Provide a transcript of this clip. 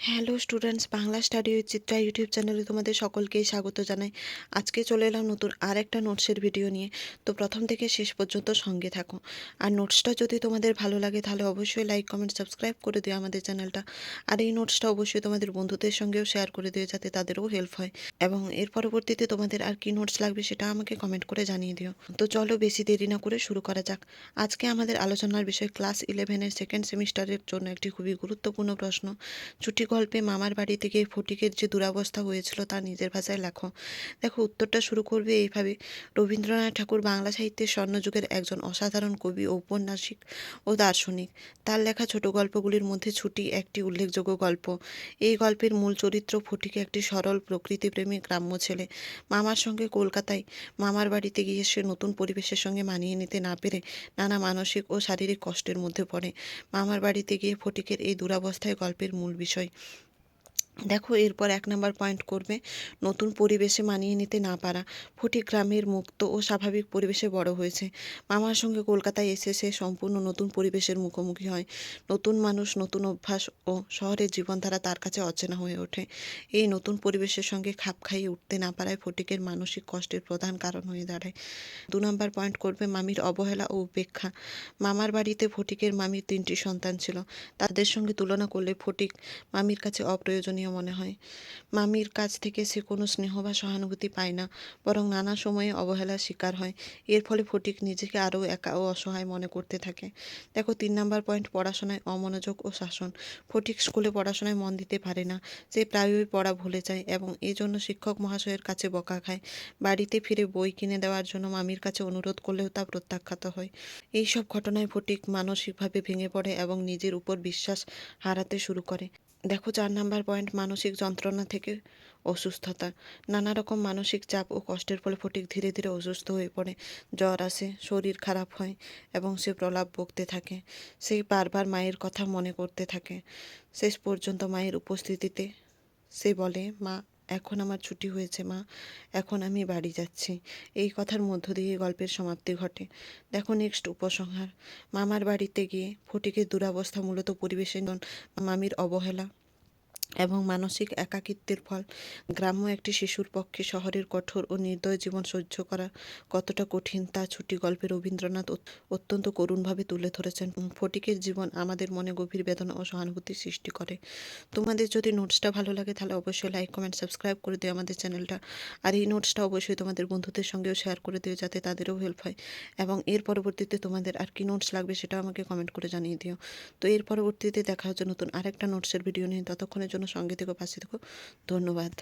Hello students, Bangla study with Chitra YouTube চ্যানেলে তোমাদের সকলকেই স্বাগত জানাই। আজকে চলে এলাম নতুন আরেকটা নোটসের ভিডিও নিয়ে। তো প্রথম থেকে শেষ পর্যন্ত সঙ্গে থাকো। আর নোটসটা যদি তোমাদের ভালো লাগে তাহলে অবশ্যই লাইক কমেন্ট সাবস্ক্রাইব করে দিও আমাদের চ্যানেলটা। আর এই নোটসটা অবশ্যই তোমাদের বন্ধুদের সঙ্গেও শেয়ার করে দিও, যাতে তাদেরও হেল্প হয়। এবং এর পরবর্তীতে তোমাদের আর কি নোটস লাগবে সেটা আমাকে কমেন্ট করে জানিয়ে দিও। তো চলো বেশি দেরি না করে শুরু করা যাক। আজকে আমাদের আলোচনার বিষয় ক্লাস 11-এর সেকেন্ড সেমিস্টারের জন্য একটি খুবই গুরুত্বপূর্ণ প্রশ্ন। ছুটি গল্পে মামার বাড়ি থেকে ফটিকের যে দুরবস্থা হয়েছিল তা নিজের ভাষায় লেখো। দেখো, উত্তরটা শুরু করবে এইভাবে। রবীন্দ্রনাথ ঠাকুর বাংলা সাহিত্যের স্বর্ণযুগের একজন অসাধারণ কবি, ঔপন্যাসিক ও দার্শনিক। তার লেখা ছোট গল্পগুলির মধ্যে ছুটি একটি উল্লেখযোগ্য গল্প। এই গল্পের মূল চরিত্র ফটিক একটি সরল প্রকৃতিপ্রেমী গ্রাম্য ছেলে। মামার সঙ্গে কলকাতায় মামার বাড়িতে গিয়ে সে নতুন পরিবেশের সঙ্গে মানিয়ে নিতে না পেরে নানা মানসিক ও শারীরিক কষ্টের মধ্যে পড়ে। মামার বাড়িতে গিয়ে ফটিকের এই দুরবস্থায় গল্পের মূল বিষয়। দেখো, এরপর 1 নম্বর পয়েন্ট করবে নতুন পরিবেশে মানিয়ে নিতে না পারা। ফটিক গ্রামের মুক্ত ও স্বাভাবিক পরিবেশে বড় হয়েছে। মামার সঙ্গে কলকাতায় এসে সে সম্পূর্ণ নতুন পরিবেশের মুখোমুখি হয়। নতুন মানুষ, নতুন অভ্যাস ও শহরের জীবনধারা তার কাছে অচেনা হয়ে ওঠে। এই নতুন পরিবেশের সঙ্গে খাপ খাইয়ে উঠতে না পারায় ফটিকের মানসিক কষ্টের প্রধান কারণ হয়ে দাঁড়ায়। 2 নম্বর পয়েন্ট করবে মামির অবহেলা ও উপেক্ষা। মামার বাড়িতে ফটিকের মামির 3টি সন্তান ছিল। তাদের সঙ্গে তুলনা করলে ফটিক মামির কাছে অপ্রয়োজনীয় মনে হয়। মামির কাছ থেকে সে কোনো স্নেহ বা সহানুভূতি পায় না, বরং নানা সময়ে অবহেলার শিকার হয়। এর ফলে ফটিক নিজেকে আরও একা ও অসহায় মনে করতে থাকে। দেখো, 3 নম্বর পয়েন্ট পড়াশোনায় অমনোযোগ ও শাসন। ফটিক স্কুলে পড়াশোনায় মন দিতে পারে না। সে প্রায়ই পড়া ভুলে যায় এবং এই জন্য শিক্ষক মহাশয়ের কাছে বকা খায়। বাড়িতে ফিরে বই কিনে দেওয়ার জন্য মামির কাছে অনুরোধ করলেও তা প্রত্যাখ্যাত হয়। এই সব ঘটনায় ফটিক মানসিকভাবে ভেঙে পড়ে এবং নিজের উপর বিশ্বাস হারাতে শুরু করে। দেখো, 4 নম্বর পয়েন্ট মানসিক যন্ত্রণা থেকে অসুস্থতা। নানা রকম মানসিক চাপ ও কষ্টের ফলে ফটিক ধীরে ধীরে অসুস্থ হয়ে পড়ে। জ্বর আসে, শরীর খারাপ হয় এবং সে প্রলাপ বকতে থাকে। সে বারবার মায়ের কথা মনে করতে থাকে। শেষ পর্যন্ত মায়ের উপস্থিতিতে সে বলে, মা, এখন আমার ছুটি হয়েছে মা, এখন আমি বাড়ি যাচ্ছি। এই কথার মধ্য দিয়ে গল্পের সমাপ্তি ঘটে। দেখো, নেক্সট উপসংহার। মামার বাড়িতে গিয়ে ফটিকের দুরবস্থা মূলত পরিবেশের মামির অবহেলা এবং মানসিক একাকিত্বের ফল। গ্রাম্য একটি শিশুর পক্ষে শহরের কঠোর ও নির্দয় জীবন সহ্য করা কতটা কঠিন তা ছুটি গল্পে রবীন্দ্রনাথ অত্যন্ত করুণভাবে তুলে ধরেছেন। ফটিকের জীবন আমাদের মনে গভীর বেদনা ও সহানুভূতি সৃষ্টি করে। তোমাদের যদি নোটসটা ভালো লাগে তাহলে অবশ্যই লাইক কমেন্ট সাবস্ক্রাইব করে দিও আমাদের চ্যানেলটা। আর এই নোটসটা অবশ্যই তোমাদের বন্ধুদের সঙ্গেও শেয়ার করে দিও, যাতে তাদেরও হেল্প হয়। এবং এর পরবর্তীতে তোমাদের আর কি নোটস লাগবে সেটা আমাকে কমেন্ট করে জানিয়ে দিও। তো এর পরবর্তীতে দেখা হচ্ছে নতুন আরেকটা নোটসের ভিডিও নিয়ে। ততক্ষণের জন্য সঙ্গে থেকো, পাশে থেকো। ধন্যবাদ।